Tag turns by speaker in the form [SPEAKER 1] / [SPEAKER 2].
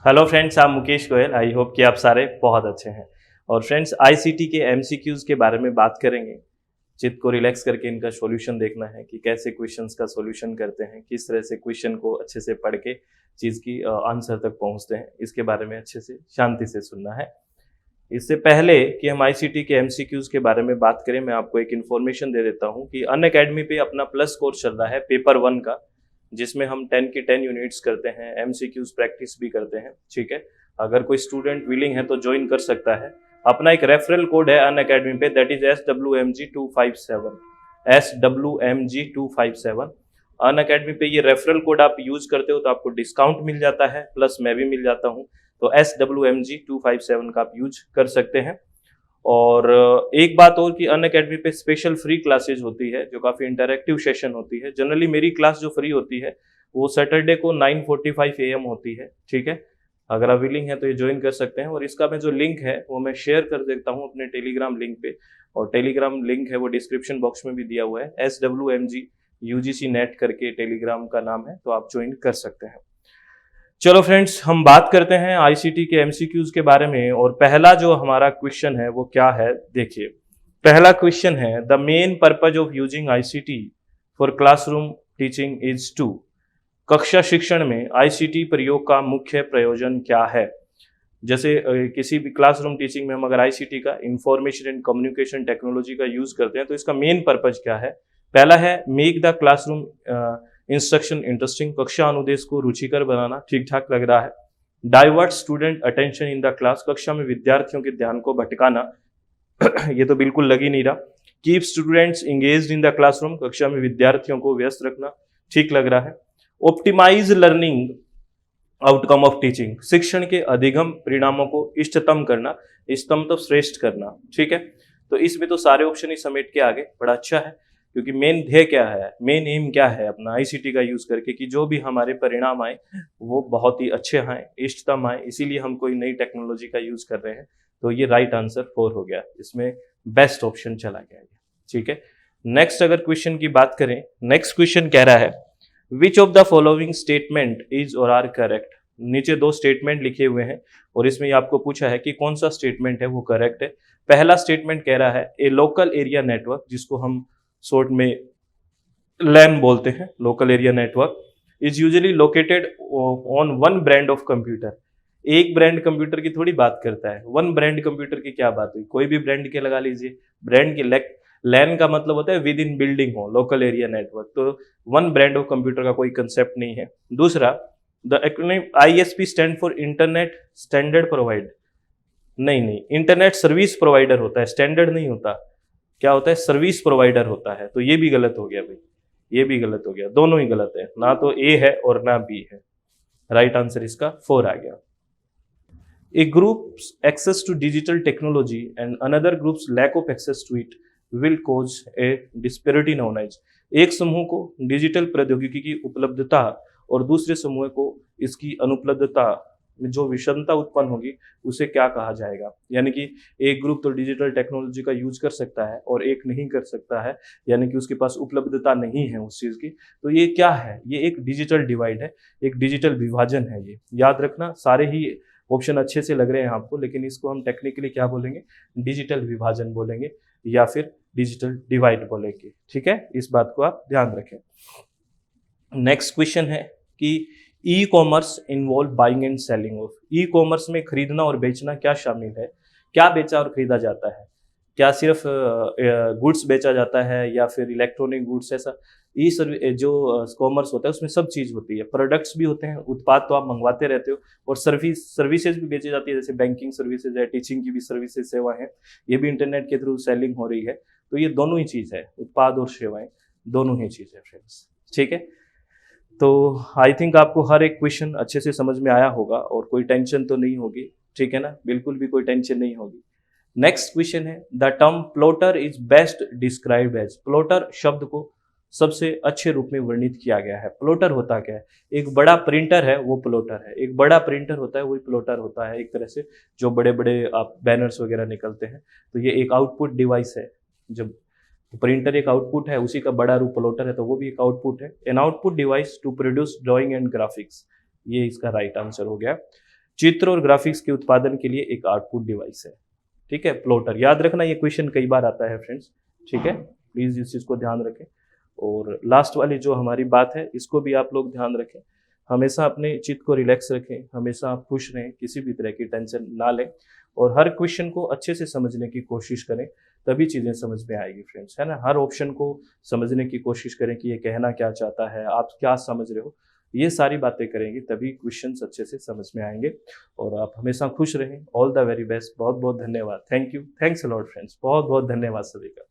[SPEAKER 1] Hello friends, आप Mukesh Goyal. I hope कि आप सारे बहुत अच्छे हैं। और फ्रेंड्स, आईसीटी के एमसीक्यूज के बारे में बात करेंगे। चित्त को रिलैक्स करके इनका सॉल्यूशन देखना है कि कैसे क्वेश्चंस का सॉल्यूशन करते हैं, किस तरह से क्वेश्चन को अच्छे से पढ़ के चीज़ की आंसर तक पहुंचते हैं। इसके बारे में अच्छे से शांति से सुनना है। इससे पहले कि हम आईसीटी के एमसीक्यूज के बारे में बात करें, मैं आपको एक इन्फॉर्मेशन दे देता हूं कि अनअकैडमी पे अपना प्लस कोर्स चल रहा है पेपर 1 का, जिसमें हम 10 की 10 यूनिट्स करते हैं, एमसीक्यूज प्रैक्टिस भी करते हैं। ठीक है, अगर कोई स्टूडेंट विलिंग है तो ज्वाइन कर सकता है। अपना एक रेफरल कोड है अनअकैडमी पे, that is SWMG257 SWMG257। Unacademy पे ये रेफरल कोड आप यूज करते हो तो आपको डिस्काउंट मिल जाता है, प्लस मैं भी मिल जाता हूँ। तो SWMG257 का आप यूज कर सकते हैं। और एक बात और कि अनअकैडमी पे स्पेशल फ्री क्लासेज होती है, जो काफ़ी इंटरेक्टिव सेशन होती है। जनरली मेरी क्लास जो फ्री होती है वो सैटरडे को 9:45 AM होती है। ठीक है, अगर आप विलिंग है तो ये ज्वाइन कर सकते हैं। और इसका मैं जो लिंक है वो मैं शेयर कर देता हूँ अपने टेलीग्राम लिंक पे, और टेलीग्राम लिंक है वो डिस्क्रिप्शन बॉक्स में भी दिया हुआ है। SWMG UGC नेट करके टेलीग्राम का नाम है, तो आप ज्वाइन कर सकते हैं। चलो फ्रेंड्स, हम बात करते हैं आईसीटी के एमसीक्यूज के बारे में। और पहला जो हमारा क्वेश्चन है वो क्या है, देखिए। पहला क्वेश्चन है, the main purpose of using ICT for classroom teaching is to. कक्षा शिक्षण में आईसीटी प्रयोग का मुख्य प्रयोजन क्या है। जैसे किसी भी क्लासरूम टीचिंग में हम अगर आईसीटी का, इंफॉर्मेशन एंड कम्युनिकेशन टेक्नोलॉजी का यूज करते हैं, तो इसका मेन पर्पज क्या है। पहला है, make the classroom instruction interesting. कक्षा अनुदेश को रुचिकर बनाना। ठीक ठाक लग रहा है। Divert student attention in the class. कक्षा में विद्यार्थियों के ध्यान को भटकाना। ये तो बिल्कुल लग ही नहीं रहा। Keep students engaged in the classroom. कक्षा में विद्यार्थियों को व्यस्त रखना। ठीक लग रहा है। Optimise learning outcome of teaching. शिक्षण के अधिगम परिणामों को इष्टतम करना। इष्टतम तो श्रेष्ठ करना। ठीक है, तो इसमें तो सारे ऑप्शन ही समेट के आगे, बड़ा अच्छा है। क्योंकि मेन ध्येय क्या है, मेन एम क्या है अपना आईसीटी का यूज करके, कि जो भी हमारे परिणाम आए वो बहुत ही अच्छे आए, इष्टतम आए। इसीलिए हम कोई नई टेक्नोलॉजी का यूज कर रहे हैं। तो ये राइट आंसर 4 हो गया, इसमें बेस्ट ऑप्शन चला गया। ठीक है, नेक्स्ट अगर क्वेश्चन की बात करें, नेक्स्ट क्वेश्चन कह रहा है, which of the following statement is और आर करेक्ट। नीचे 2 स्टेटमेंट लिखे हुए हैं और इसमें आपको पूछा है कि कौन सा स्टेटमेंट है वो करेक्ट है। पहला स्टेटमेंट कह रहा है, ए लोकल एरिया नेटवर्क, जिसको हम शॉर्ट में लैन बोलते हैं, local area network, is usually located on one brand of computer. एक ब्रांड कंप्यूटर की थोड़ी बात करता है, वन ब्रांड कंप्यूटर की क्या बात हुई, कोई भी ब्रांड के लगा लीजिए। ब्रांड के लैन का मतलब होता है विद इन बिल्डिंग हो, लोकल एरिया नेटवर्क, तो वन ब्रांड ऑफ कंप्यूटर का कोई कंसेप्ट नहीं है। दूसरा, the acronym ISP stand for internet standard provide. नहीं, इंटरनेट सर्विस प्रोवाइडर होता है, स्टैंडर्ड नहीं होता। क्या होता है, सर्विस प्रोवाइडर होता है। तो ये भी गलत हो गया भाई, ये भी गलत हो गया, दोनों ही गलत है। ना तो ए है और ना बी है। राइट आंसर इसका 4 आ गया। A groups access to digital technology and another groups lack of access to it will cause a disparity known as. एक समूह को डिजिटल प्रौद्योगिकी की उपलब्धता और दूसरे समूह को इसकी अनुपलब्धता में जो विषमता उत्पन्न होगी उसे क्या कहा जाएगा। यानी कि एक ग्रुप तो डिजिटल टेक्नोलॉजी का यूज कर सकता है और एक नहीं कर सकता है, यानी कि उसके पास उपलब्धता नहीं है उस चीज की। तो ये क्या है, ये एक डिजिटल डिवाइड है, एक डिजिटल विभाजन है। ये याद रखना, सारे ही ऑप्शन अच्छे से लग रहे हैं आपको, लेकिन इसको हम टेक्निकली क्या बोलेंगे, डिजिटल विभाजन बोलेंगे या फिर डिजिटल डिवाइड बोलेंगे। ठीक है, इस बात को आप ध्यान रखें। नेक्स्ट क्वेश्चन है कि e commerce involve buying and selling of. E commerce में खरीदना और बेचना क्या शामिल है, क्या बेचा और खरीदा जाता है। क्या सिर्फ गुड्स बेचा जाता है या फिर इलेक्ट्रॉनिक गुड्स, ऐसा ई जो कॉमर्स होता है उसमें सब चीज़ होती है। प्रोडक्ट्स भी होते हैं, उत्पाद तो आप मंगवाते रहते हो, और सर्विसेज भी बेची जाती है, जैसे बैंकिंग सर्विसेज है, टीचिंग की भी सर्विसेज सेवा है, ये भी इंटरनेट के थ्रू सेलिंग हो रही है। तो ये दोनों ही चीज़ है, उत्पाद और सेवाएं दोनों ही चीज़ है फ्रेंड्स। ठीक है, तो आई थिंक आपको हर एक क्वेश्चन अच्छे से समझ में आया होगा और कोई टेंशन तो नहीं होगी। ठीक है ना, बिल्कुल भी कोई टेंशन नहीं होगी। नेक्स्ट क्वेश्चन है, the term plotter is best described as. Plotter शब्द को सबसे अच्छे रूप में वर्णित किया गया है। प्लॉटर होता क्या है, एक बड़ा प्रिंटर है वो प्लॉटर है, एक बड़ा प्रिंटर होता है वही प्लॉटर होता है। एक तरह से जो बड़े बड़े आप बैनर्स वगैरह निकलते हैं, तो ये एक आउटपुट डिवाइस है। जब प्रिंटर एक आउटपुट है, उसी का बड़ा रूप प्लॉटर है, तो वो भी एक आउटपुट है। An output device to produce drawing and graphics, ये इसका राइट आंसर हो गया। चित्र और ग्राफिक्स के उत्पादन के लिए एक आउटपुट डिवाइस है। ठीक है, प्लॉटर याद रखना, ये क्वेश्चन कई बार आता है फ्रेंड्स। ठीक है, प्लीज इस चीज को ध्यान रखें। और लास्ट वाली जो हमारी बात है इसको भी आप लोग ध्यान रखें, हमेशा अपने चित्त को रिलैक्स रखें, हमेशा आप खुश रहें, किसी भी तरह की टेंशन ना लें और हर क्वेश्चन को अच्छे से समझने की कोशिश करें, तभी चीज़ें समझ में आएगी फ्रेंड्स, है ना। हर ऑप्शन को समझने की कोशिश करें कि ये कहना क्या चाहता है, आप क्या समझ रहे हो, ये सारी बातें करेंगे तभी क्वेश्चंस अच्छे से समझ में आएंगे। और आप हमेशा खुश रहें। All the very best. बहुत बहुत धन्यवाद। Thank you, thanks a lot friends. बहुत बहुत धन्यवाद सभी का।